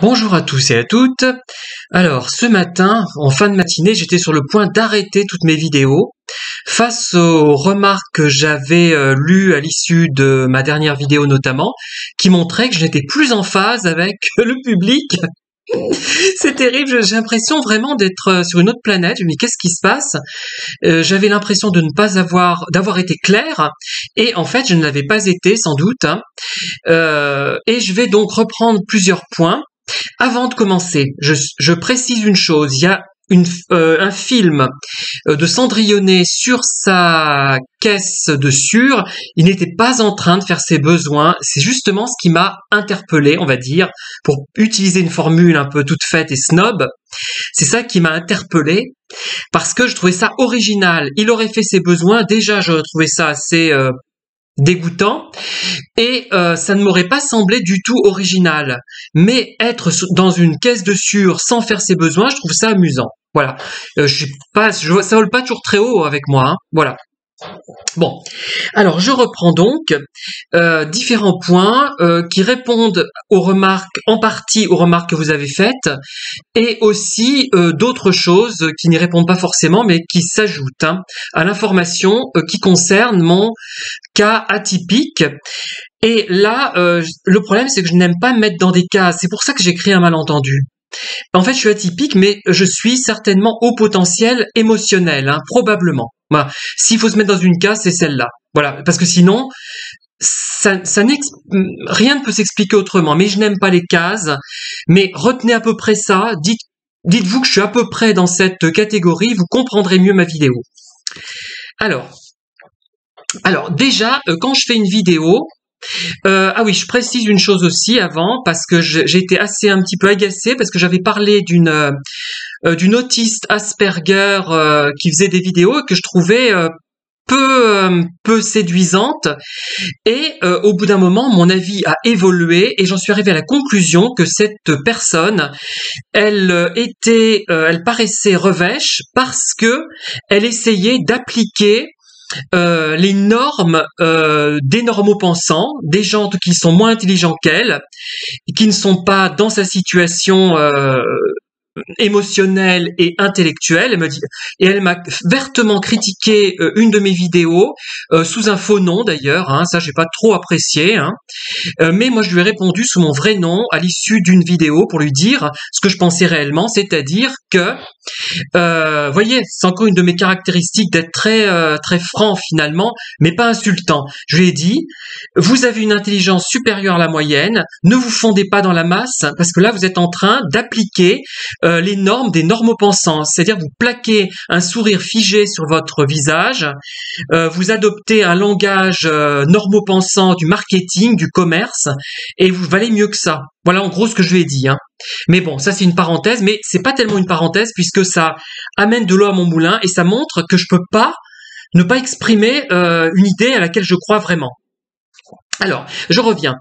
Bonjour à tous et à toutes. Alors, ce matin, en fin de matinée, j'étais sur le point d'arrêter toutes mes vidéos face aux remarques que j'avais lues à l'issue de ma dernière vidéo notamment, qui montraient que je n'étais plus en phase avec le public. C'est terrible, j'ai l'impression vraiment d'être sur une autre planète. Je me dis, qu'est-ce qui se passe? J'avais l'impression de ne pas d'avoir été clair, et en fait, je ne l'avais pas été, sans doute. Et je vais donc reprendre plusieurs points. Avant de commencer, je précise une chose, il y a un film de Cendrillonnet sur sa caisse de Sûre, il n'était pas en train de faire ses besoins, c'est justement ce qui m'a interpellé, on va dire, pour utiliser une formule un peu toute faite et snob, c'est ça qui m'a interpellé, parce que je trouvais ça original, il aurait fait ses besoins, déjà je trouvais ça assez dégoûtant, et ça ne m'aurait pas semblé du tout original. Mais être dans une caisse de Sûre sans faire ses besoins, je trouve ça amusant. Voilà. Ça vole pas toujours très haut avec moi. Hein. Voilà. Bon, alors je reprends donc différents points qui répondent aux remarques, en partie aux remarques que vous avez faites, et aussi d'autres choses qui n'y répondent pas forcément, mais qui s'ajoutent à l'information qui concerne mon cas atypique. Et là, le problème, c'est que je n'aime pas me mettre dans des cases. C'est pour ça que j'ai créé un malentendu. En fait, je suis atypique, mais je suis certainement haut potentiel émotionnel, probablement. Voilà. S'il faut se mettre dans une case, c'est celle-là. Voilà, parce que sinon, rien ne peut s'expliquer autrement. Mais je n'aime pas les cases. Mais retenez à peu près ça. Dites-vous que je suis à peu près dans cette catégorie. Vous comprendrez mieux ma vidéo. Alors déjà, quand je fais une vidéo, ah oui, je précise une chose aussi avant, parce que j'ai été un petit peu agacée, parce que j'avais parlé d'une autiste Asperger qui faisait des vidéos et que je trouvais peu séduisante, et au bout d'un moment mon avis a évolué et j'en suis arrivé à la conclusion que cette personne elle paraissait revêche parce que elle essayait d'appliquer les normes des normopensants, des gens qui sont moins intelligents qu'elle, et qui ne sont pas dans sa situation émotionnelle et intellectuelle. Elle m'a vertement critiqué une de mes vidéos sous un faux nom d'ailleurs, ça j'ai pas trop apprécié, mais moi je lui ai répondu sous mon vrai nom à l'issue d'une vidéo pour lui dire ce que je pensais réellement, c'est-à-dire que voyez, c'est encore une de mes caractéristiques d'être très franc finalement, mais pas insultant. Je lui ai dit, vous avez une intelligence supérieure à la moyenne, ne vous fondez pas dans la masse, parce que là vous êtes en train d'appliquer les normes des normopensants, c'est-à-dire vous plaquez un sourire figé sur votre visage, vous adoptez un langage normopensant du marketing, du commerce, et vous valez mieux que ça. Voilà en gros ce que je lui ai dit. Mais bon, ça c'est une parenthèse, mais c'est pas tellement une parenthèse puisque ça amène de l'eau à mon moulin et ça montre que je peux pas ne pas exprimer une idée à laquelle je crois vraiment. Alors, je reviens.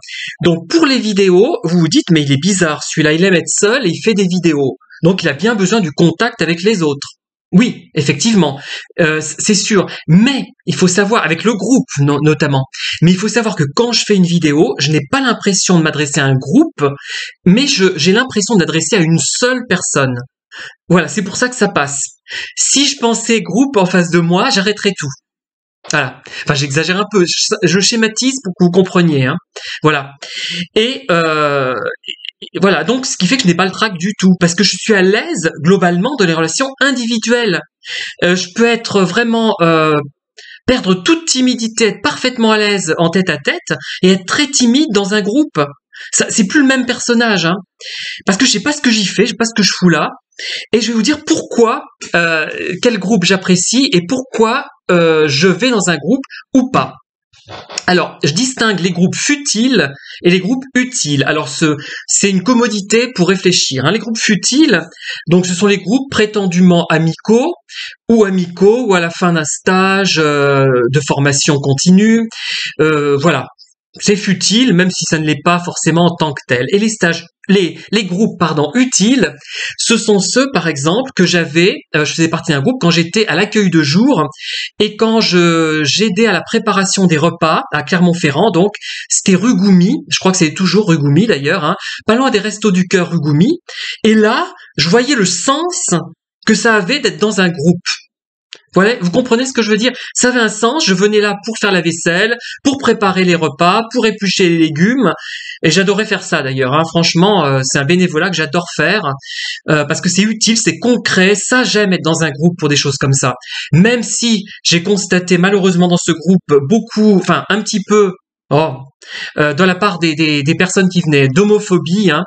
Donc pour les vidéos, vous vous dites mais il est bizarre, celui-là il aime être seul et il fait des vidéos. Donc il a bien besoin du contact avec les autres. Oui, effectivement, c'est sûr. Mais il faut savoir, avec le groupe notamment, mais il faut savoir que quand je fais une vidéo, je n'ai pas l'impression de m'adresser à un groupe, mais j'ai l'impression d'adresser à une seule personne. Voilà, c'est pour ça que ça passe. Si je pensais groupe en face de moi, j'arrêterais tout. Voilà. Enfin, j'exagère un peu, je schématise pour que vous compreniez. Voilà. Et voilà, donc ce qui fait que je n'ai pas le trac du tout, parce que je suis à l'aise globalement dans les relations individuelles. Je peux être vraiment perdre toute timidité, être parfaitement à l'aise en tête à tête et être très timide dans un groupe. Ça, c'est plus le même personnage, parce que je sais pas ce que j'y fais, je sais pas ce que je fous là, et je vais vous dire pourquoi, quel groupe j'apprécie et pourquoi je vais dans un groupe ou pas. Alors, je distingue les groupes futiles et les groupes utiles. Alors, c'est une commodité pour réfléchir. Les groupes futiles, donc ce sont les groupes prétendument amicaux ou à la fin d'un stage de formation continue. Voilà, c'est futile, même si ça ne l'est pas forcément en tant que tel. Et les stages les groupes, pardon, utiles, ce sont ceux, par exemple, que j'avais, je faisais partie d'un groupe quand j'étais à l'accueil de jour et quand j'aidais à la préparation des repas à Clermont-Ferrand. Donc, c'était rue Goumy, je crois que c'est toujours rue Goumy d'ailleurs, hein, pas loin des Restos du Cœur rue Goumy. Et là, je voyais le sens que ça avait d'être dans un groupe. Voilà, vous comprenez ce que je veux dire? Ça avait un sens, je venais là pour faire la vaisselle, pour préparer les repas, pour éplucher les légumes, et j'adorais faire ça d'ailleurs, hein. Franchement, c'est un bénévolat que j'adore faire, parce que c'est utile, c'est concret, ça j'aime être dans un groupe pour des choses comme ça. Même si j'ai constaté malheureusement dans ce groupe beaucoup, enfin un petit peu, de la part des personnes qui venaient, d'homophobie, hein,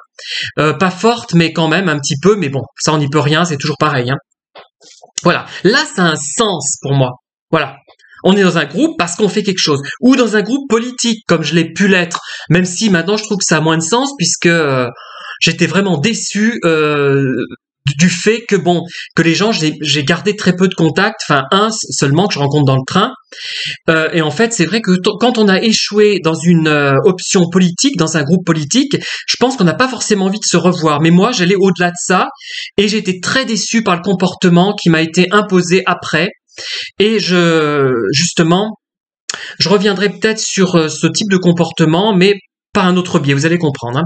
pas forte mais quand même un petit peu, mais bon, ça on n'y peut rien, c'est toujours pareil, hein. Voilà, là ça a un sens pour moi. Voilà, on est dans un groupe parce qu'on fait quelque chose, ou dans un groupe politique comme je l'ai pu l'être, même si maintenant je trouve que ça a moins de sens puisque j'étais vraiment déçu du fait que bon, que les gens, j'ai gardé très peu de contacts, enfin un seulement que je rencontre dans le train. Et en fait, c'est vrai que quand on a échoué dans une option politique, dans un groupe politique, je pense qu'on n'a pas forcément envie de se revoir. Mais moi, j'allais au-delà de ça et j'ai été très déçu par le comportement qui m'a été imposé après. Et justement, je reviendrai peut-être sur ce type de comportement, mais par un autre biais, vous allez comprendre, hein.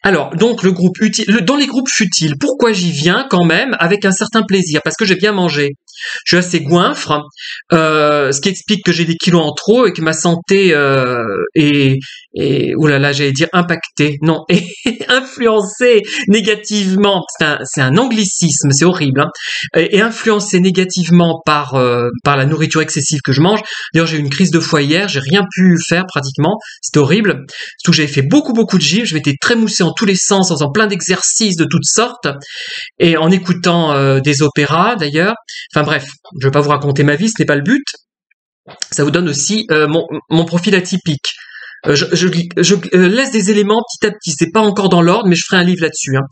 Alors, donc le groupe utile, dans les groupes futiles, pourquoi j'y viens quand même avec un certain plaisir? Parce que j'ai bien mangé. Je suis assez goinfre, ce qui explique que j'ai des kilos en trop et que ma santé est oh là là, j'allais dire impactée, non, et influencée négativement. C'est un anglicisme, c'est horrible, hein, et influencée négativement par la nourriture excessive que je mange. D'ailleurs, j'ai eu une crise de foie hier, j'ai rien pu faire pratiquement, c'était horrible. Surtout que j'avais fait beaucoup de gym, je m'étais très moussé en tous les sens, en faisant plein d'exercices de toutes sortes, et en écoutant des opéras d'ailleurs. Enfin bref, je ne vais pas vous raconter ma vie, ce n'est pas le but. Ça vous donne aussi mon profil atypique. Je laisse des éléments petit à petit, c'est pas encore dans l'ordre, mais je ferai un livre là-dessus, hein.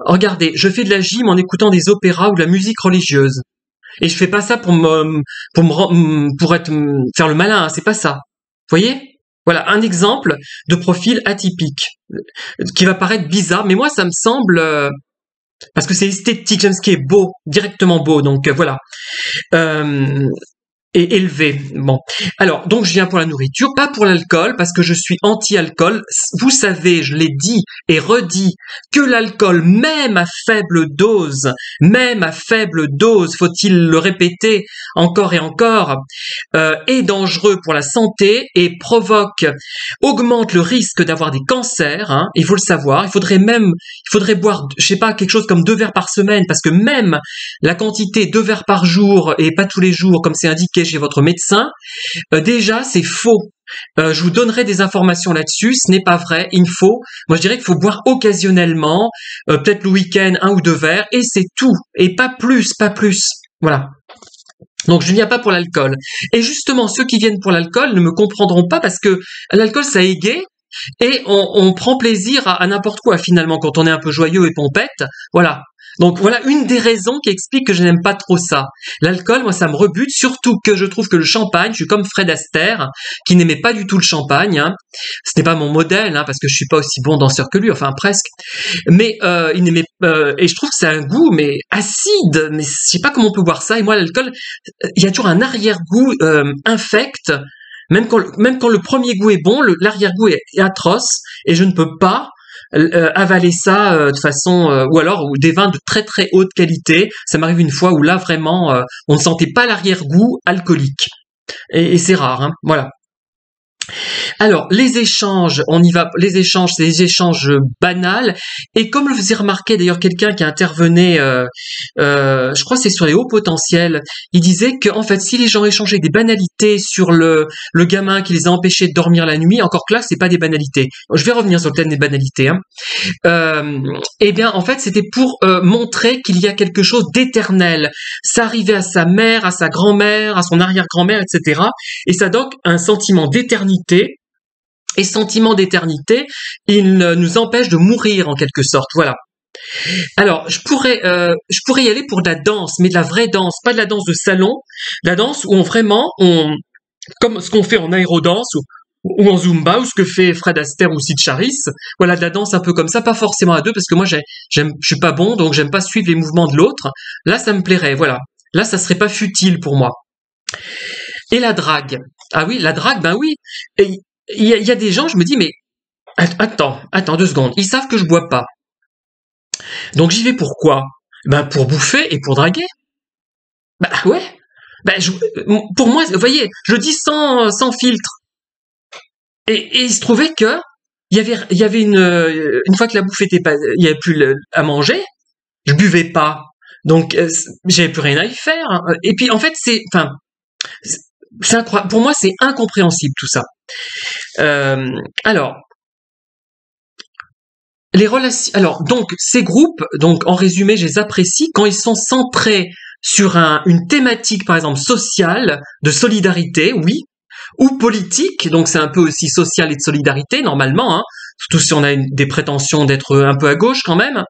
Regardez, je fais de la gym en écoutant des opéras ou de la musique religieuse. Et je fais pas ça pour faire le malin, hein, c'est pas ça. Vous voyez? Voilà, un exemple de profil atypique, qui va paraître bizarre, mais moi ça me semble, parce que c'est esthétique, j'aime ce qui est beau, directement beau, donc voilà. Et élevé. Bon. Alors, donc je viens pour la nourriture, pas pour l'alcool, parce que je suis anti-alcool. Vous savez, je l'ai dit et redit, que l'alcool, même à faible dose, faut-il le répéter encore et encore, est dangereux pour la santé et augmente le risque d'avoir des cancers, hein, il faut le savoir. Il faudrait boire, je sais pas, quelque chose comme 2 verres par semaine, parce que même la quantité 2 verres par jour et pas tous les jours, comme c'est indiqué chez votre médecin, déjà c'est faux. Je vous donnerai des informations là-dessus, ce n'est pas vrai, moi je dirais qu'il faut boire occasionnellement, peut-être le week-end 1 ou 2 verres, et c'est tout, et pas plus, voilà. Donc je ne viens pas pour l'alcool. Et justement, ceux qui viennent pour l'alcool ne me comprendront pas, parce que l'alcool ça égaie, et on prend plaisir à n'importe quoi finalement quand on est un peu joyeux et pompette, voilà. Donc voilà une des raisons qui explique que je n'aime pas trop ça. L'alcool, moi ça me rebute, surtout que je trouve que le champagne, je suis comme Fred Astaire, qui n'aimait pas du tout le champagne, hein. Ce n'est pas mon modèle, hein, parce que je suis pas aussi bon danseur que lui, enfin presque. Mais il n'aimait, et je trouve que c'est un goût mais acide, mais je sais pas comment on peut boire ça. Et moi l'alcool, il y a toujours un arrière-goût infect. Même quand le premier goût est bon, l'arrière-goût est atroce, et je ne peux pas avaler ça de façon, ou alors des vins de très très haute qualité. Ça m'arrive une fois où là vraiment on ne sentait pas l'arrière-goût alcoolique, et c'est rare, hein, voilà. Alors, les échanges, on y va, les échanges, c'est des échanges banals, et comme le faisait remarquer d'ailleurs quelqu'un qui intervenait, je crois que c'est sur les hauts potentiels, il disait que en fait, si les gens échangeaient des banalités sur le gamin qui les a empêchés de dormir la nuit, encore que là, c'est pas des banalités. Je vais revenir sur le thème des banalités, hein. Eh bien, en fait, c'était pour montrer qu'il y a quelque chose d'éternel. Ça arrivait à sa mère, à sa grand-mère, à son arrière-grand-mère, etc. Et ça donne un sentiment d'éternité. Et sentiment d'éternité, il nous empêche de mourir en quelque sorte. Voilà. Alors, je pourrais y aller pour de la danse, mais de la vraie danse, pas de la danse de salon, de la danse où comme ce qu'on fait en aérodance, ou en Zumba, ou ce que fait Fred Astaire ou Sid Charisse. Voilà, de la danse un peu comme ça, pas forcément à deux, parce que moi, je suis pas bon, donc j'aime pas suivre les mouvements de l'autre. Là, ça me plairait, voilà. Là, ça serait pas futile pour moi. Et la drague. Ah oui, la drague, ben oui. Et il y a des gens, je me dis, mais attends 2 secondes. Ils savent que je bois pas. Donc j'y vais pourquoi? Ben pour bouffer et pour draguer. Bah ouais. Pour moi, vous voyez, je le dis sans filtre. Et il se trouvait que il y avait une fois que la bouffe était pas, il y avait plus à manger, je buvais pas, donc j'avais plus rien à y faire. Et puis en fait, c'est incroyable. Pour moi, c'est incompréhensible tout ça. Alors, les relations. Alors donc ces groupes, donc en résumé, je les apprécie quand ils sont centrés sur une thématique, par exemple sociale, de solidarité, oui, ou politique, donc c'est un peu aussi social et de solidarité normalement, hein, surtout si on a des prétentions d'être un peu à gauche quand même.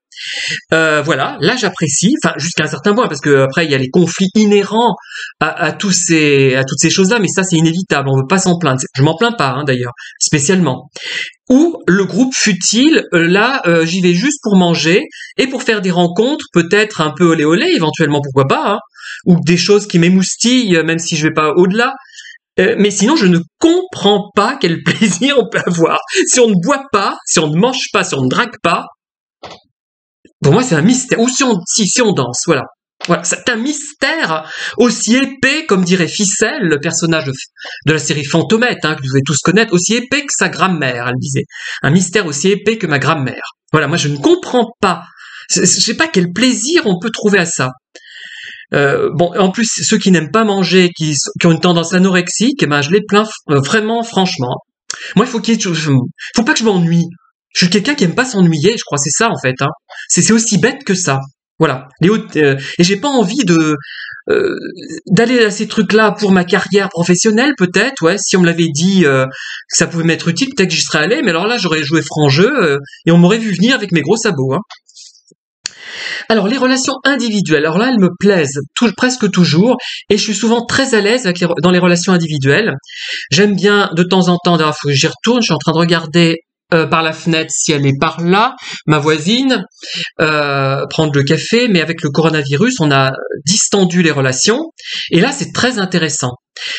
Voilà, là j'apprécie, enfin jusqu'à un certain point, parce que après il y a les conflits inhérents à toutes ces choses-là, mais ça c'est inévitable, on veut pas s'en plaindre. Je m'en plains pas, hein, d'ailleurs, spécialement. Ou le groupe futile, là j'y vais juste pour manger et pour faire des rencontres, peut-être un peu olé olé, éventuellement pourquoi pas, hein, ou des choses qui m'émoustillent, même si je vais pas au-delà. Mais sinon, je ne comprends pas quel plaisir on peut avoir si on ne boit pas, si on ne mange pas, si on ne drague pas. Pour moi, c'est un mystère. Ou si on danse, voilà. Voilà, c'est un mystère aussi épais, comme dirait Ficelle, le personnage de la série Fantomette, hein, que vous devez tous connaître, aussi épais que sa grammaire, elle disait. Un mystère aussi épais que ma grammaire. Voilà, moi je ne comprends pas. Je sais pas quel plaisir on peut trouver à ça. Bon, en plus, ceux qui n'aiment pas manger, qui ont une tendance anorexique, ben, je les plains vraiment, franchement. Moi, faut pas que je m'ennuie. Je suis quelqu'un qui aime pas s'ennuyer, je crois, c'est ça, en fait, hein. C'est aussi bête que ça. Voilà. Et j'ai pas envie d'aller à ces trucs-là pour ma carrière professionnelle, peut-être, ouais. Si on me l'avait dit, que ça pouvait m'être utile, peut-être que j'y serais allé, mais alors là, j'aurais joué franc jeu, et on m'aurait vu venir avec mes gros sabots, hein. Alors, les relations individuelles, alors là, elles me plaisent presque toujours, et je suis souvent très à l'aise dans les relations individuelles. J'aime bien, de temps en temps, d'ailleurs, faut que j'y retourne, je suis en train de regarder par la fenêtre si elle est par là, ma voisine, prendre le café, mais avec le coronavirus, on a distendu les relations, et là, c'est très intéressant.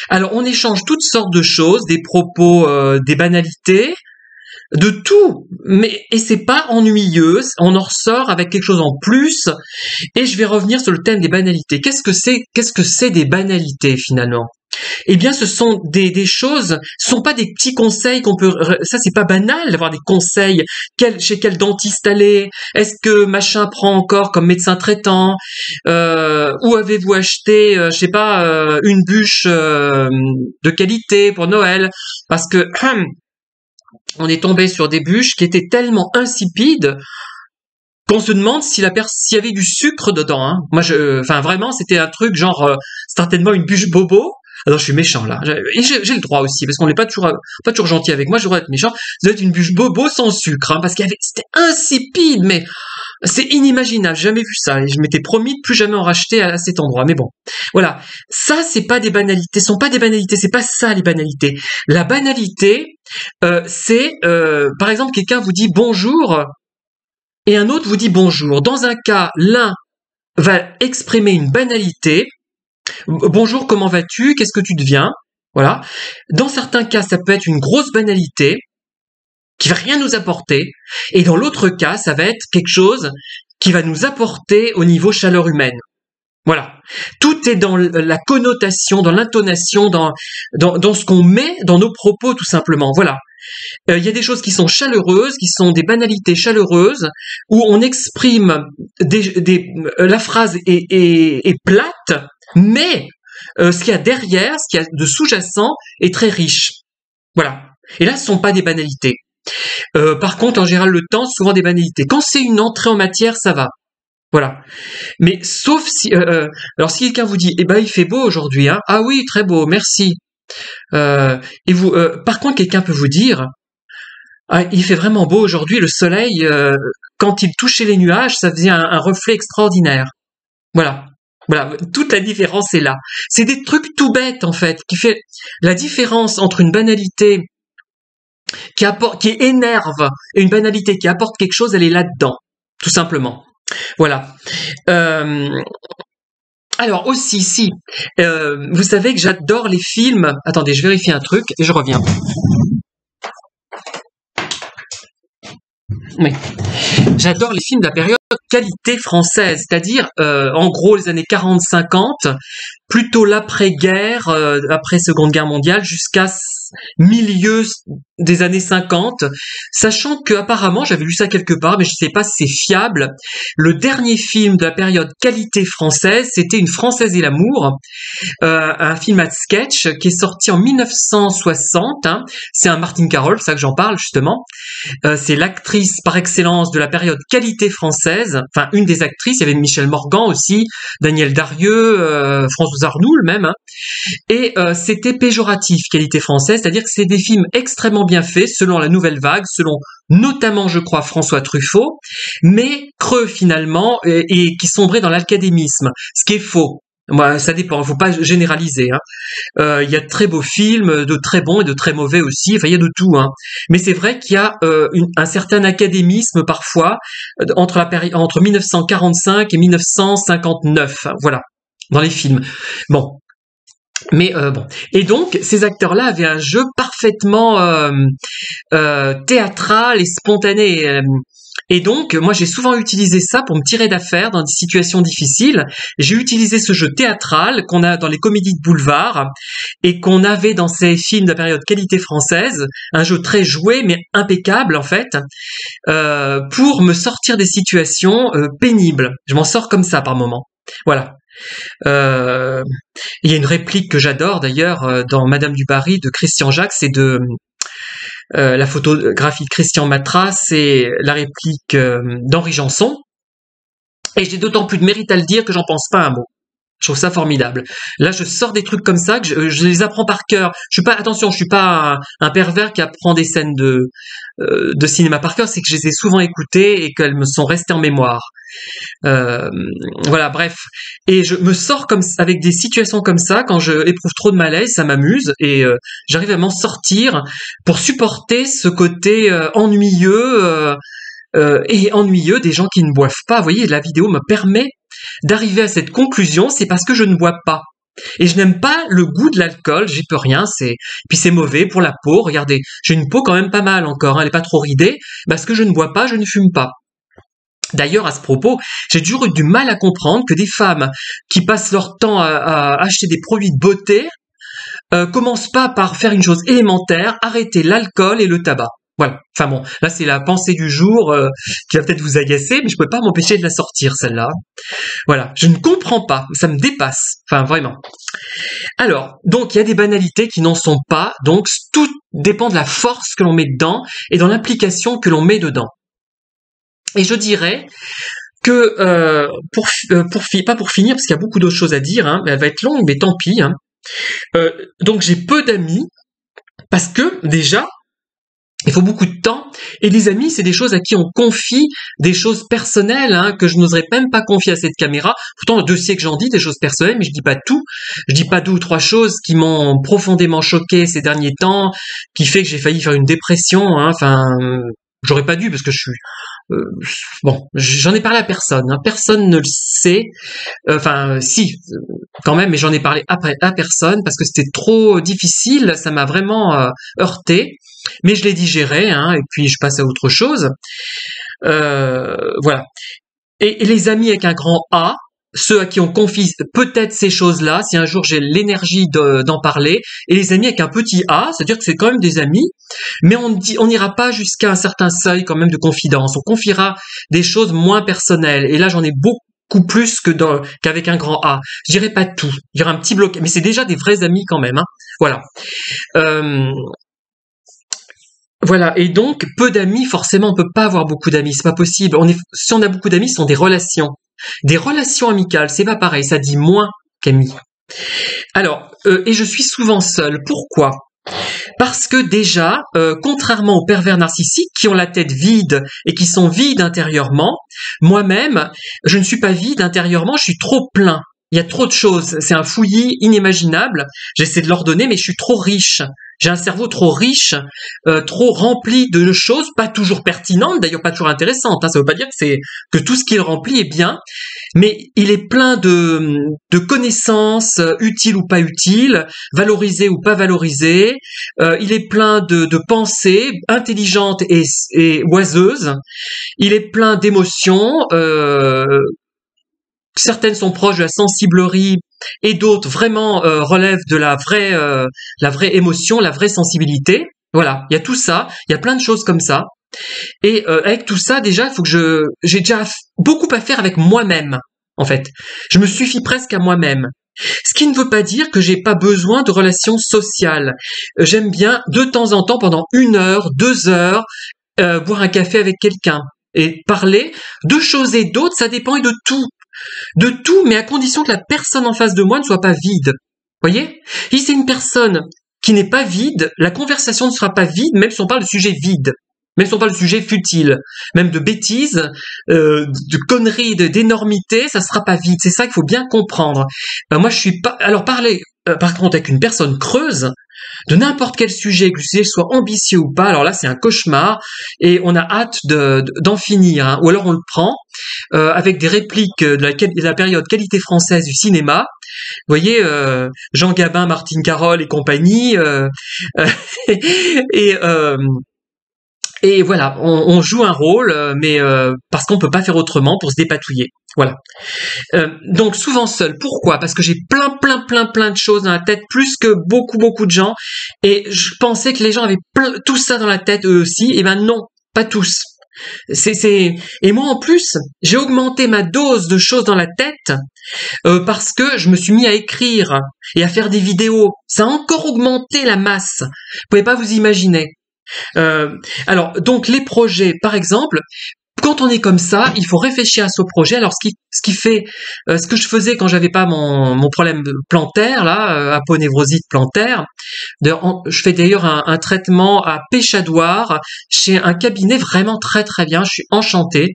Alors, on échange toutes sortes de choses, des propos, des banalités, de tout, et c'est pas ennuyeux, on en ressort avec quelque chose en plus, et je vais revenir sur le thème des banalités. Qu'est-ce que c'est des banalités finalement? Eh bien, ce sont des choses, ce sont pas des petits conseils ça c'est pas banal d'avoir des conseils, chez quel dentiste aller, est-ce que machin prend encore comme médecin traitant, où avez-vous acheté, je sais pas, une bûche de qualité pour Noël, parce que on est tombé sur des bûches qui étaient tellement insipides qu'on se demande s'il y avait du sucre dedans, hein. Moi, enfin vraiment, c'était un truc genre certainement une bûche bobo. Alors je suis méchant là, et j'ai le droit aussi parce qu'on n'est pas toujours gentil avec moi. Je devrais être méchant. Ça doit être une bûche bobo sans sucre, hein, parce c'était insipide, mais c'est inimaginable. J'ai jamais vu ça, et je m'étais promis de plus jamais en racheter à cet endroit. Mais bon, voilà. Ça, c'est pas des banalités. Ce sont pas des banalités. C'est pas ça les banalités. La banalité, c'est par exemple quelqu'un vous dit bonjour et un autre vous dit bonjour. Dans un cas, l'un va exprimer une banalité. Bonjour, comment vas-tu? Qu'est-ce que tu deviens? Voilà. Dans certains cas, ça peut être une grosse banalité qui va rien nous apporter. Et dans l'autre cas, ça va être quelque chose qui va nous apporter au niveau chaleur humaine. Voilà. Tout est dans la connotation, dans l'intonation, dans ce qu'on met dans nos propos, tout simplement. Voilà. Il y a des choses qui sont chaleureuses, qui sont des banalités chaleureuses, où on exprime la phrase est plate, mais ce qu'il y a derrière, ce qu'il y a de sous-jacent est très riche. Voilà. Et là, ce ne sont pas des banalités. Par contre, en général, le temps, souvent des banalités. Quand c'est une entrée en matière, ça va. Voilà. Mais sauf si... alors, si quelqu'un vous dit, eh ben, il fait beau aujourd'hui, hein. Ah oui, très beau, merci. Et vous, par contre, quelqu'un peut vous dire, ah, il fait vraiment beau aujourd'hui, le soleil, quand il touchait les nuages, ça faisait un reflet extraordinaire. Voilà. Voilà, toute la différence est là. C'est des trucs tout bêtes, en fait, qui fait la différence entre une banalité qui énerve, et une banalité qui apporte quelque chose, elle est là-dedans, tout simplement. Voilà. Alors aussi, si, vous savez que j'adore les films. Attendez, je vérifie un truc et je reviens. Oui. J'adore les films de la période qualité française, c'est-à-dire en gros les années 40-50, plutôt l'après-guerre, après Seconde Guerre mondiale, jusqu'à milieu des années 50, sachant que apparemment, j'avais lu ça quelque part, mais je sais pas si c'est fiable, le dernier film de la période qualité française, c'était Une Française et l'amour, un film à sketch qui est sorti en 1960, hein. C'est un Martin Carroll, c'est ça que j'en parle justement. C'est l'actrice par excellence de la période qualité française, enfin une des actrices, il y avait Michel Morgan aussi, Daniel Darieux, Françoise Arnoul même, hein. Et c'était péjoratif qualité française, c'est-à-dire que c'est des films extrêmement bien faits selon la nouvelle vague, selon notamment je crois François Truffaut, mais creux finalement et qui sombraient dans l'académisme, ce qui est faux. Moi, ça dépend, faut pas généraliser, hein. Il y a de très beaux films, de très bons et de très mauvais aussi, enfin il y a de tout, hein. Mais c'est vrai qu'il y a un certain académisme parfois entre 1945 et 1959, hein, voilà, dans les films. Bon. Mais bon. Et donc, ces acteurs-là avaient un jeu parfaitement théâtral et spontané. Et donc, moi, j'ai souvent utilisé ça pour me tirer d'affaire dans des situations difficiles. J'ai utilisé ce jeu théâtral qu'on a dans les comédies de boulevard et qu'on avait dans ces films de la période qualité française, un jeu très joué mais impeccable en fait, pour me sortir des situations pénibles. Je m'en sors comme ça par moment. Voilà. Il y a une réplique que j'adore d'ailleurs dans Madame du Barry de Christian Jacques, c'est de la photographie de Christian Matra, c'est la réplique d'Henri Janson, et j'ai d'autant plus de mérite à le dire que j'en pense pas un mot. Je trouve ça formidable. Là, je sors des trucs comme ça, que je les apprends par cœur. Attention, je suis pas un pervers qui apprend des scènes de cinéma par cœur, c'est que je les ai souvent écoutées et qu'elles me sont restées en mémoire. Voilà, bref. Et je me sors avec des situations comme ça, quand je éprouve trop de malaise, ça m'amuse, et j'arrive à m'en sortir pour supporter ce côté ennuyeux des gens qui ne boivent pas. Vous voyez, la vidéo me permet d'arriver à cette conclusion, c'est parce que je ne bois pas. Et je n'aime pas le goût de l'alcool, j'y peux rien, puis c'est mauvais pour la peau. Regardez, j'ai une peau quand même pas mal encore, hein, elle est pas trop ridée, parce que je ne bois pas, je ne fume pas. D'ailleurs, à ce propos, j'ai toujours eu du mal à comprendre que des femmes qui passent leur temps à acheter des produits de beauté commencent pas par faire une chose élémentaire, arrêter l'alcool et le tabac. Voilà. Enfin bon, là c'est la pensée du jour qui va peut-être vous agacer, mais je peux pas m'empêcher de la sortir celle-là. Voilà, je ne comprends pas, ça me dépasse. Enfin vraiment. Alors, donc il y a des banalités qui n'en sont pas, donc tout dépend de la force que l'on met dedans et dans l'implication que l'on met dedans. Et je dirais que pas pour finir, parce qu'il y a beaucoup d'autres choses à dire, hein, elle va être longue, mais tant pis. Hein. Donc j'ai peu d'amis parce que déjà il faut beaucoup de temps, et les amis, c'est des choses à qui on confie des choses personnelles, hein, que je n'oserais même pas confier à cette caméra. Pourtant, Dieu sait que j'en dis des choses personnelles, mais je dis pas tout. Je dis pas 2 ou 3 choses qui m'ont profondément choqué ces derniers temps, qui fait que j'ai failli faire une dépression. Hein. Enfin, j'aurais pas dû parce que je suis bon. J'en ai parlé à personne. Hein. Personne ne le sait. Enfin, si, quand même, mais j'en ai parlé à personne parce que c'était trop difficile. Ça m'a vraiment heurté. Mais je l'ai digéré, hein, et puis je passe à autre chose. Voilà. Et les amis avec un grand A, ceux à qui on confie peut-être ces choses-là, si un jour j'ai l'énergie d'en parler, et les amis avec un petit A, c'est-à-dire que c'est quand même des amis, mais on n'ira pas jusqu'à un certain seuil quand même de confidence. On confiera des choses moins personnelles. Et là, j'en ai beaucoup plus qu'avec un grand A. Je dirais pas tout. Il y aura un petit bloc, mais c'est déjà des vrais amis quand même. Hein. Voilà. Voilà, et donc peu d'amis, forcément on peut pas avoir beaucoup d'amis, c'est pas possible. Si on a beaucoup d'amis, ce sont des relations. Des relations amicales, c'est pas pareil, ça dit moins qu'amis. Alors, et je suis souvent seule. Pourquoi ? Parce que déjà, contrairement aux pervers narcissiques qui ont la tête vide et qui sont vides intérieurement, moi-même, je ne suis pas vide intérieurement, je suis trop plein. Il y a trop de choses, c'est un fouillis inimaginable. J'essaie de l'ordonner, mais je suis trop riche. J'ai un cerveau trop riche, trop rempli de choses, pas toujours pertinentes, d'ailleurs pas toujours intéressantes. Hein. Ça veut pas dire que tout ce qu'il remplit est bien, mais il est plein de connaissances utiles ou pas utiles, valorisées ou pas valorisées. Il est plein de pensées intelligentes et oiseuses. Il est plein d'émotions. Certaines sont proches de la sensiblerie et d'autres vraiment relèvent de la vraie émotion, la vraie sensibilité. Voilà, il y a tout ça, il y a plein de choses comme ça. Et avec tout ça, déjà, il faut que j'ai déjà beaucoup à faire avec moi-même, en fait. Je me suffis presque à moi-même. Ce qui ne veut pas dire que j'ai pas besoin de relations sociales. J'aime bien, de temps en temps, pendant 1 heure, 2 heures, boire un café avec quelqu'un et parler de choses et d'autres, ça dépend et de tout. De tout, mais à condition que la personne en face de moi ne soit pas vide. Voyez? Si c'est une personne qui n'est pas vide, la conversation ne sera pas vide, même si on parle de sujets vides. Même si on parle de sujets futiles, même de bêtises, de conneries, d'énormités, ça sera pas vide. C'est ça qu'il faut bien comprendre. Moi, je suis pas. Alors parler, par contre, avec une personne creuse de n'importe quel sujet, que le sujet soit ambitieux ou pas, alors là, c'est un cauchemar et on a hâte d'en finir. Hein. Ou alors on le prend avec des répliques de la période qualité française du cinéma. Vous voyez, Jean Gabin, Martine Carole et compagnie. et Et voilà, on joue un rôle, mais parce qu'on peut pas faire autrement pour se dépatouiller. Voilà. Donc souvent seul. Pourquoi? Parce que j'ai plein de choses dans la tête, plus que beaucoup de gens. Et je pensais que les gens avaient tout ça dans la tête eux aussi. Et ben non, pas tous. Et moi en plus, j'ai augmenté ma dose de choses dans la tête parce que je me suis mis à écrire et à faire des vidéos. Ça a encore augmenté la masse. Vous pouvez pas vous imaginer. Alors, donc les projets, par exemple, quand on est comme ça, il faut réfléchir à ce projet. Alors, ce que je faisais quand j'avais pas mon problème plantaire, là, aponevrosite plantaire. Je fais d'ailleurs un traitement à Péchadoire chez un cabinet vraiment très bien. Je suis enchanté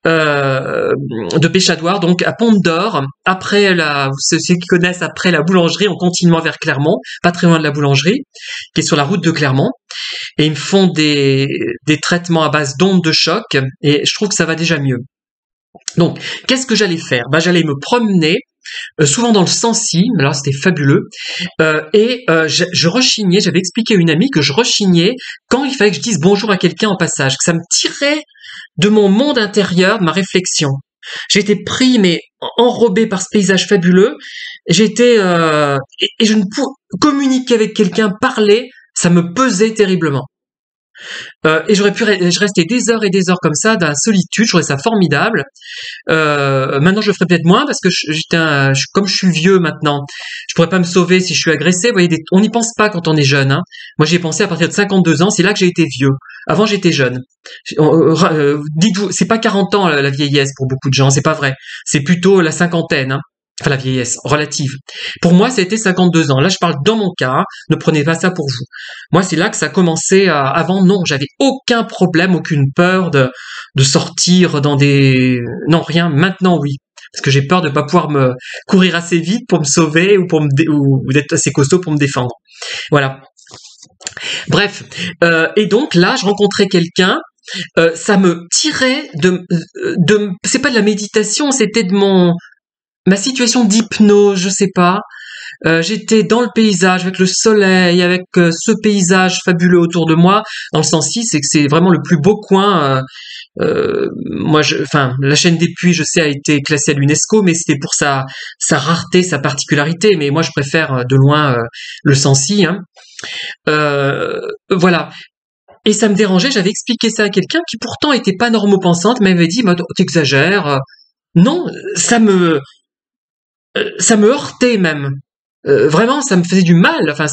de Péchadoire, donc à Pont d'Or. Après ceux qui connaissent, après la boulangerie, en continuant vers Clermont, pas très loin de la boulangerie, qui est sur la route de Clermont. Et ils me font des traitements à base d'ondes de choc et je trouve que ça va déjà mieux. Donc, qu'est-ce que j'allais faire? J'allais me promener, souvent dans le Sancy, alors c'était fabuleux, je rechignais, j'avais expliqué à une amie que je rechignais quand il fallait que je dise bonjour à quelqu'un en passage, que ça me tirait de mon monde intérieur, de ma réflexion. J'étais pris, mais enrobé par ce paysage fabuleux, et je ne pouvais communiquer avec quelqu'un, parler, ça me pesait terriblement. Et je restais des heures et des heures comme ça, dans la solitude, je trouvais ça formidable. Maintenant, je le ferai peut-être moins parce que comme je suis vieux maintenant, je pourrais pas me sauver si je suis agressé. Vous voyez, on n'y pense pas quand on est jeune. Hein. Moi, j'y ai pensé à partir de 52 ans, c'est là que j'ai été vieux. Avant, j'étais jeune. Dites-vous, c'est pas 40 ans la vieillesse pour beaucoup de gens, c'est pas vrai. C'est plutôt la cinquantaine. Hein. Enfin, la vieillesse relative. Pour moi, c'était 52 ans. Là, je parle dans mon cas. Ne prenez pas ça pour vous. Moi, c'est là que ça a commencé. Avant, non, j'avais aucun problème, aucune peur de sortir dans non, rien. Maintenant, oui. Parce que j'ai peur de pas pouvoir me courir assez vite pour me sauver ou d'être assez costaud pour me défendre. Voilà. Bref. Et donc, là, je rencontrais quelqu'un. Ça me tirait c'est pas de la méditation, c'était de ma situation d'hypnose, je sais pas. J'étais dans le paysage, avec le soleil, avec ce paysage fabuleux autour de moi. Dans le Sancy, c'est que c'est vraiment le plus beau coin. La chaîne des Puys, je sais, a été classée à l'UNESCO, mais c'était pour sa rareté, sa particularité. Mais moi, je préfère de loin le Sancy. Hein. Voilà. Et ça me dérangeait. J'avais expliqué ça à quelqu'un qui pourtant était pas normopensante, m'avait dit, t'exagères. Non, ça me heurtait même. Vraiment, ça me faisait du mal. Enfin,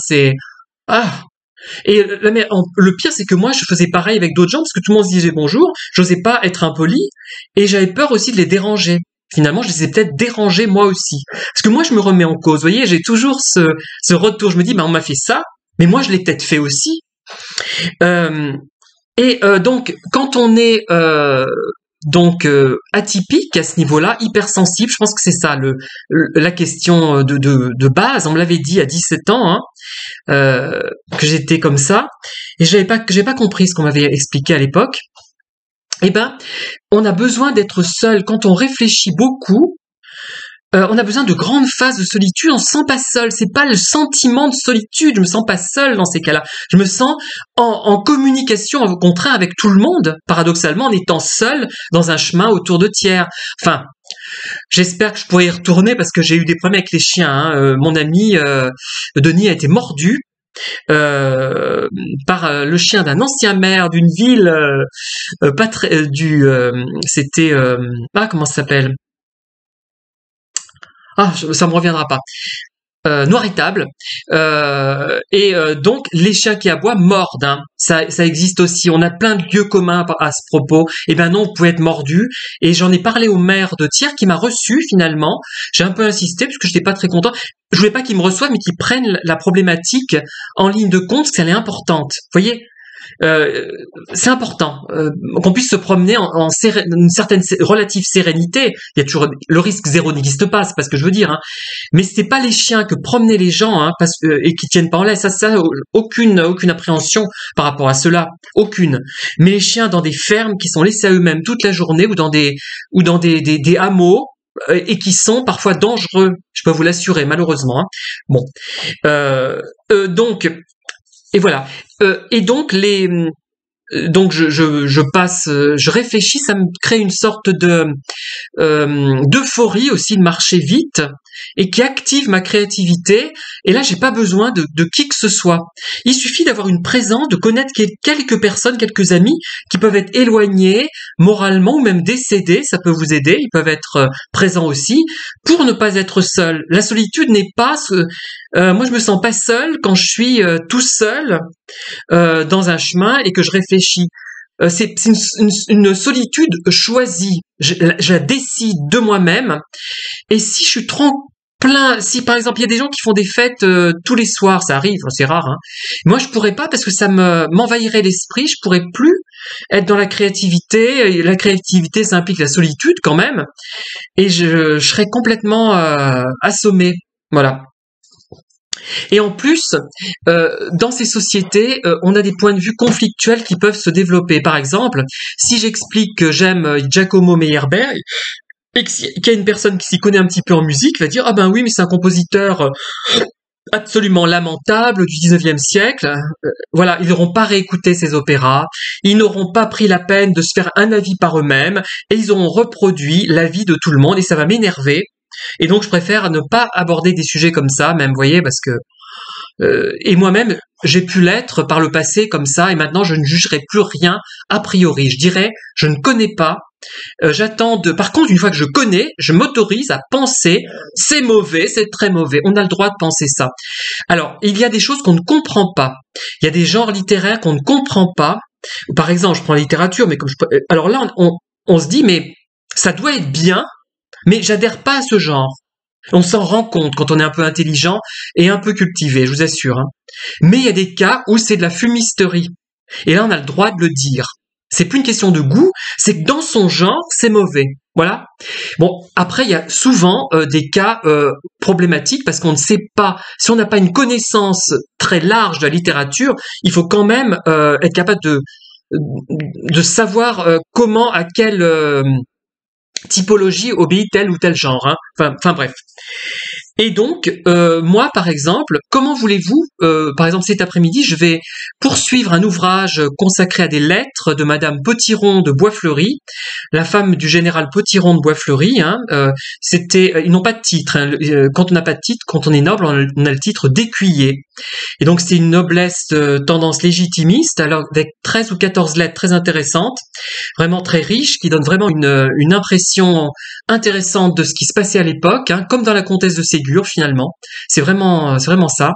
Et le pire, c'est que moi, je faisais pareil avec d'autres gens parce que tout le monde se disait bonjour. J'osais pas être impoli et j'avais peur aussi de les déranger. Finalement, je les ai peut-être dérangés moi aussi. Parce que moi, je me remets en cause. Vous voyez, j'ai toujours ce retour. Je me dis, on m'a fait ça, mais moi, je l'ai peut-être fait aussi. Donc, quand on est donc atypique à ce niveau-là, hypersensible. Je pense que c'est ça la question de base. On me l'avait dit à 17 ans, hein, que j'étais comme ça, et j'ai pas compris ce qu'on m'avait expliqué à l'époque. Eh ben, on a besoin d'être seul quand on réfléchit beaucoup. On a besoin de grandes phases de solitude, on se sent pas seul, c'est pas le sentiment de solitude, je me sens pas seul dans ces cas-là, je me sens en communication au contraire avec tout le monde, paradoxalement en étant seul dans un chemin autour de tiers. Enfin, j'espère que je pourrai y retourner parce que j'ai eu des problèmes avec les chiens, hein. Mon ami Denis a été mordu par le chien d'un ancien maire d'une ville pas très c'était comment ça s'appelle? Ça me reviendra pas. Noir et table. Donc les chiens qui aboient mordent. Hein. Ça existe aussi. On a plein de lieux communs à ce propos. Eh ben non, vous pouvez être mordu. Et j'en ai parlé au maire de Thiers qui m'a reçu finalement. J'ai un peu insisté parce que j'étais pas très content. Je voulais pas qu'ils me reçoivent, mais qu'ils prennent la problématique en ligne de compte parce qu'elle est importante. Vous voyez, c'est important qu'on puisse se promener en une certaine relative sérénité. Il y a toujours le risque zéro n'existe pas, c'est pas ce que je veux dire, hein. Mais c'est pas les chiens que promener les gens, hein, et qui tiennent pas en laisse. Ça aucune appréhension par rapport à cela, aucune. Mais les chiens dans des fermes qui sont laissés à eux-mêmes toute la journée ou dans des hameaux et qui sont parfois dangereux, je peux vous l'assurer malheureusement. Hein. Bon, donc. Et voilà. Et donc je réfléchis, ça me crée une sorte d'euphorie aussi de marcher vite et qui active ma créativité. Et là, j'ai pas besoin de qui que ce soit. Il suffit d'avoir une présence, de connaître quelques personnes, quelques amis qui peuvent être éloignés moralement ou même décédés. Ça peut vous aider. Ils peuvent être présents aussi pour ne pas être seul. La solitude n'est pas moi, je me sens pas seul quand je suis tout seul dans un chemin et que je réfléchis. C'est une solitude choisie. Je la décide de moi-même. Et si je suis trop plein, si par exemple il y a des gens qui font des fêtes tous les soirs, ça arrive, c'est rare. Hein. Moi, je pourrais pas parce que ça m'envahirait l'esprit. Je pourrais plus être dans la créativité. Et la créativité, ça implique la solitude quand même. Et je serais complètement assommé. Voilà. Et en plus, dans ces sociétés, on a des points de vue conflictuels qui peuvent se développer. Par exemple, si j'explique que j'aime Giacomo Meyerbeer, et qu'il y a une personne qui s'y connaît un petit peu en musique, va dire « Ah ben oui, mais c'est un compositeur absolument lamentable du 19e siècle. » Voilà, ils n'auront pas réécouté ses opéras, ils n'auront pas pris la peine de se faire un avis par eux-mêmes, et ils auront reproduit l'avis de tout le monde, et ça va m'énerver. Et donc je préfère ne pas aborder des sujets comme ça, même, vous voyez, parce que et moi-même j'ai pu l'être par le passé comme ça, et maintenant je ne jugerai plus rien a priori. Je dirais, je ne connais pas, par contre, une fois que je connais, je m'autorise à penser, c'est mauvais, c'est très mauvais. On a le droit de penser ça. Alors, il y a des choses qu'on ne comprend pas. Il y a des genres littéraires qu'on ne comprend pas. Par exemple, je prends la littérature, mais alors là, on se dit, mais ça doit être bien, mais j'adhère pas à ce genre. On s'en rend compte quand on est un peu intelligent et un peu cultivé, je vous assure. Hein. Mais il y a des cas où c'est de la fumisterie. Et là, on a le droit de le dire. C'est plus une question de goût, c'est que dans son genre, c'est mauvais. Voilà. Bon, après, il y a souvent des cas problématiques parce qu'on ne sait pas, si on n'a pas une connaissance très large de la littérature, il faut quand même être capable de savoir comment, à quelle typologie obéit tel ou tel genre. Hein. Enfin bref. Et donc, moi, par exemple, comment voulez-vous, par exemple cet après-midi, je vais poursuivre un ouvrage consacré à des lettres de Madame Potiron de Boisfleury, la femme du général Potiron de Boisfleury. Hein, ils n'ont pas de titre. Hein, quand on n'a pas de titre, quand on est noble, on a le titre d'écuyer. Et donc, c'est une noblesse de tendance légitimiste, alors avec 13 ou 14 lettres très intéressantes, vraiment très riches, qui donnent vraiment une impression intéressante de ce qui se passait à l'époque, hein, comme dans la comtesse de Ségur finalement. C'est vraiment ça.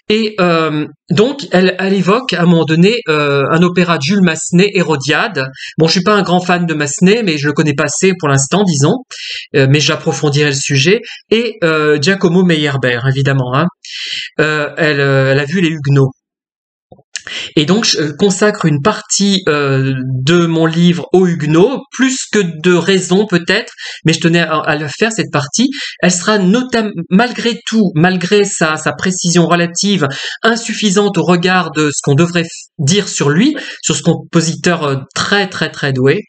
Et donc elle évoque à un moment donné un opéra de Jules Massenet, Hérodiade. Bon, je suis pas un grand fan de Massenet, mais je le connais pas assez pour l'instant, disons. Mais j'approfondirai le sujet. Et Giacomo Meyerbeer, évidemment. Hein. Elle a vu les Huguenots. Et donc, je consacre une partie de mon livre aux Huguenots, plus que de raison peut-être, mais je tenais à le faire, cette partie. Elle sera notamment, malgré tout, malgré sa précision relative, insuffisante au regard de ce qu'on devrait dire sur lui, sur ce compositeur très très très doué,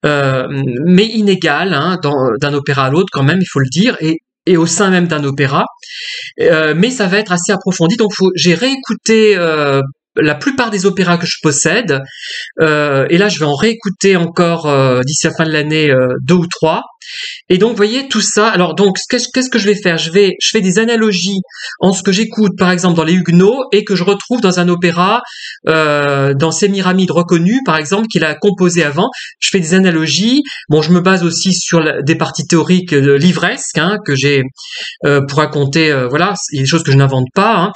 mais inégal, hein, d'un opéra à l'autre quand même, il faut le dire, et au sein même d'un opéra. Mais ça va être assez approfondi, donc j'ai réécouté la plupart des opéras que je possède, et là je vais en réécouter encore d'ici la fin de l'année 2 ou 3. Et donc, vous voyez, tout ça. Alors, donc, qu'est-ce que je vais faire? Je fais des analogies entre ce que j'écoute, par exemple, dans les Huguenots et que je retrouve dans un opéra, dans Sémiramis reconnu, par exemple, qu'il a composé avant. Je fais des analogies. Bon, je me base aussi sur des parties théoriques livresques, hein, que j'ai pour raconter. Voilà, il y a des choses que je n'invente pas. Hein,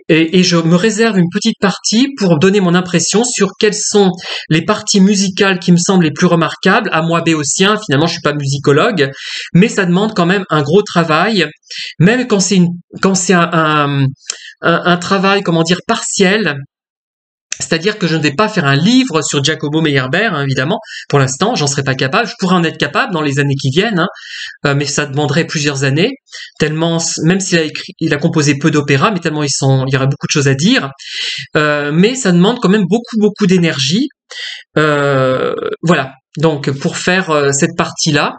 et je me réserve une petite partie pour donner mon impression sur quelles sont les parties musicales qui me semblent les plus remarquables, à moi béotien. Finalement, je suis pas musicologue, mais ça demande quand même un gros travail, même quand c'est un travail, comment dire, partiel. C'est-à-dire que je ne vais pas faire un livre sur Giacomo Meyerbeer, hein, évidemment. Pour l'instant, j'en serais pas capable. Je pourrais en être capable dans les années qui viennent, hein, mais ça demanderait plusieurs années. Tellement, même il a composé peu d'opéras, mais tellement il y aurait beaucoup de choses à dire. Mais ça demande quand même beaucoup d'énergie. Voilà. Donc, pour faire cette partie-là,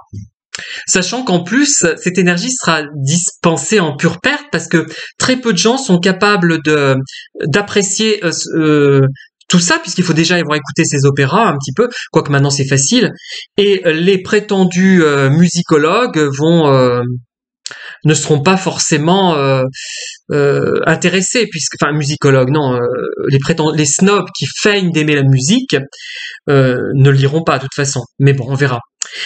sachant qu'en plus, cette énergie sera dispensée en pure perte parce que très peu de gens sont capables d'apprécier tout ça, puisqu'il faut déjà avoir écouté ces opéras un petit peu, quoique maintenant c'est facile, et les prétendus musicologues ne seront pas forcément intéressés, enfin musicologues, non, les snobs qui feignent d'aimer la musique ne le liront pas de toute façon. Mais bon, on verra.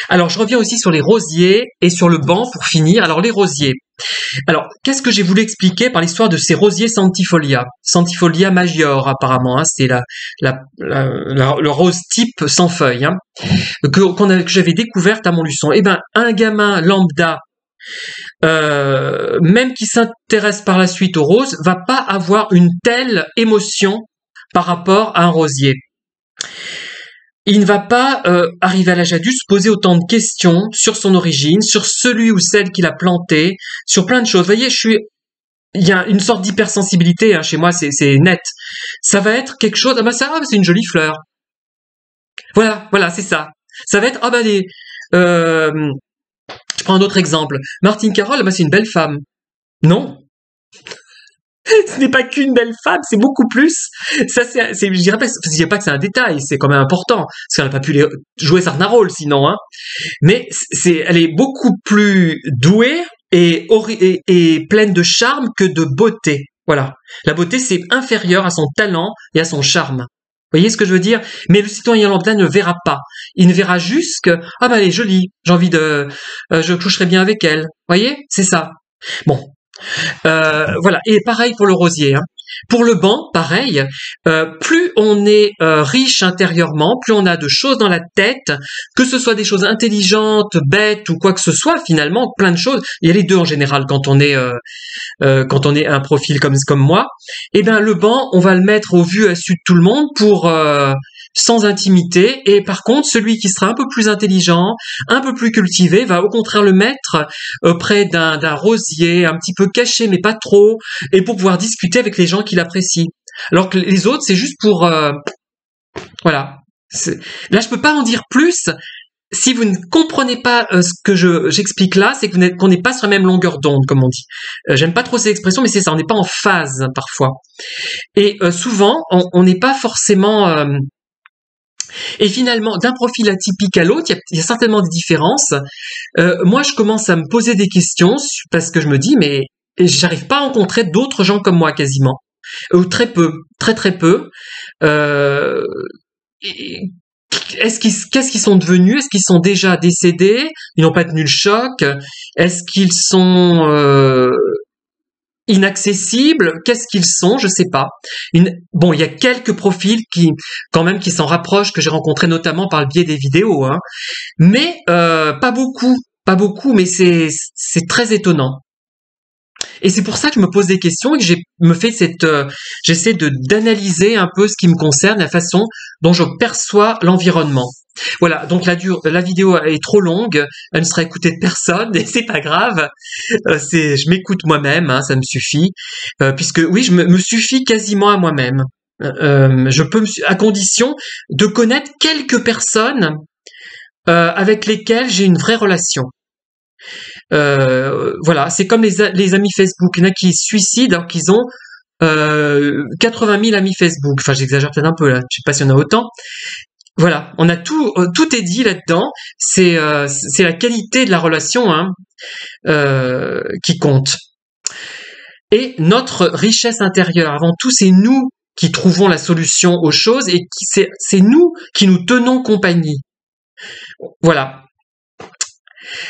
Alors, je reviens aussi sur les rosiers et sur le banc pour finir. Alors, les rosiers. Alors, qu'est-ce que j'ai voulu expliquer par l'histoire de ces rosiers Santifolia? Santifolia major, apparemment, hein, c'est le rose type sans feuilles, hein, que j'avais découverte à Montluçon. Eh ben, un gamin lambda, même qui s'intéresse par la suite aux roses, va pas avoir une telle émotion par rapport à un rosier. Il ne va pas arriver à l'âge adulte se poser autant de questions sur son origine, sur celui ou celle qui l'a planté, sur plein de choses. Vous voyez, il y a une sorte d'hypersensibilité, hein, chez moi, c'est net. Ça va être quelque chose, c'est une jolie fleur. Voilà, c'est ça. Ça va être, je prends un autre exemple. Martine Carole, c'est une belle femme. Non. Ce n'est pas qu'une belle femme, c'est beaucoup plus. Ça, je dirais pas que c'est un détail, c'est quand même important, parce qu'elle n'a pas pu jouer certains rôles sinon, hein. Mais elle est beaucoup plus douée et pleine de charme que de beauté. Voilà. La beauté, c'est inférieur à son talent et à son charme. Vous voyez ce que je veux dire? Mais le citoyen lambda ne verra pas. Il ne verra juste que, elle est jolie, j'ai envie je coucherai bien avec elle. Vous voyez? C'est ça. Bon. Voilà, et pareil pour le rosier, hein. Pour le banc, pareil, plus on est riche intérieurement, plus on a de choses dans la tête, que ce soit des choses intelligentes, bêtes ou quoi que ce soit, finalement, plein de choses. Il y a les deux en général quand on est un profil comme moi. Et ben le banc, on va le mettre au vu à su de tout le monde pour sans intimité, et par contre celui qui sera un peu plus intelligent, un peu plus cultivé, va au contraire le mettre près d'un rosier un petit peu caché mais pas trop, et pour pouvoir discuter avec les gens qui l'apprécient. Alors que les autres, c'est juste pour voilà. Là je peux pas en dire plus. Si vous ne comprenez pas ce que j'explique là, c'est qu'on n'est pas sur la même longueur d'onde, comme on dit. J'aime pas trop ces expressions, mais c'est ça, on n'est pas en phase parfois. Et souvent, on n'est pas forcément et finalement, d'un profil atypique à l'autre, il y a certainement des différences. Moi, je commence à me poser des questions parce que je me dis, mais j'arrive pas à rencontrer d'autres gens comme moi quasiment, ou très peu, très peu. Qu'est-ce qu'ils sont devenus? Est-ce qu'ils sont déjà décédés? Ils n'ont pas tenu le choc? Est-ce qu'ils sont inaccessibles? Qu'est-ce qu'ils sont? Je sais pas. Bon, il y a quelques profils qui s'en rapprochent, que j'ai rencontrés notamment par le biais des vidéos, hein. Mais pas beaucoup, mais c'est très étonnant. Et c'est pour ça que je me pose des questions et que j'essaie d'analyser un peu ce qui me concerne, la façon dont je perçois l'environnement. Voilà, donc la vidéo est trop longue, elle ne sera écoutée de personne et c'est pas grave. Je m'écoute moi-même, hein, ça me suffit, puisque oui, je me suffis quasiment à moi-même. Je peux à condition de connaître quelques personnes avec lesquelles j'ai une vraie relation. Voilà, c'est comme les amis Facebook. Il y en a qui se suicident alors qu'ils ont 80 000 amis Facebook. Enfin, j'exagère peut-être un peu là. Je sais pas s'il y en a autant. Voilà, on a tout est dit là-dedans. C'est la qualité de la relation hein, qui compte. Et notre richesse intérieure, avant tout, c'est nous qui trouvons la solution aux choses et c'est nous qui nous tenons compagnie. Voilà.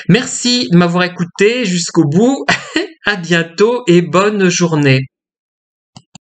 Merci de m'avoir écouté jusqu'au bout. À bientôt et bonne journée.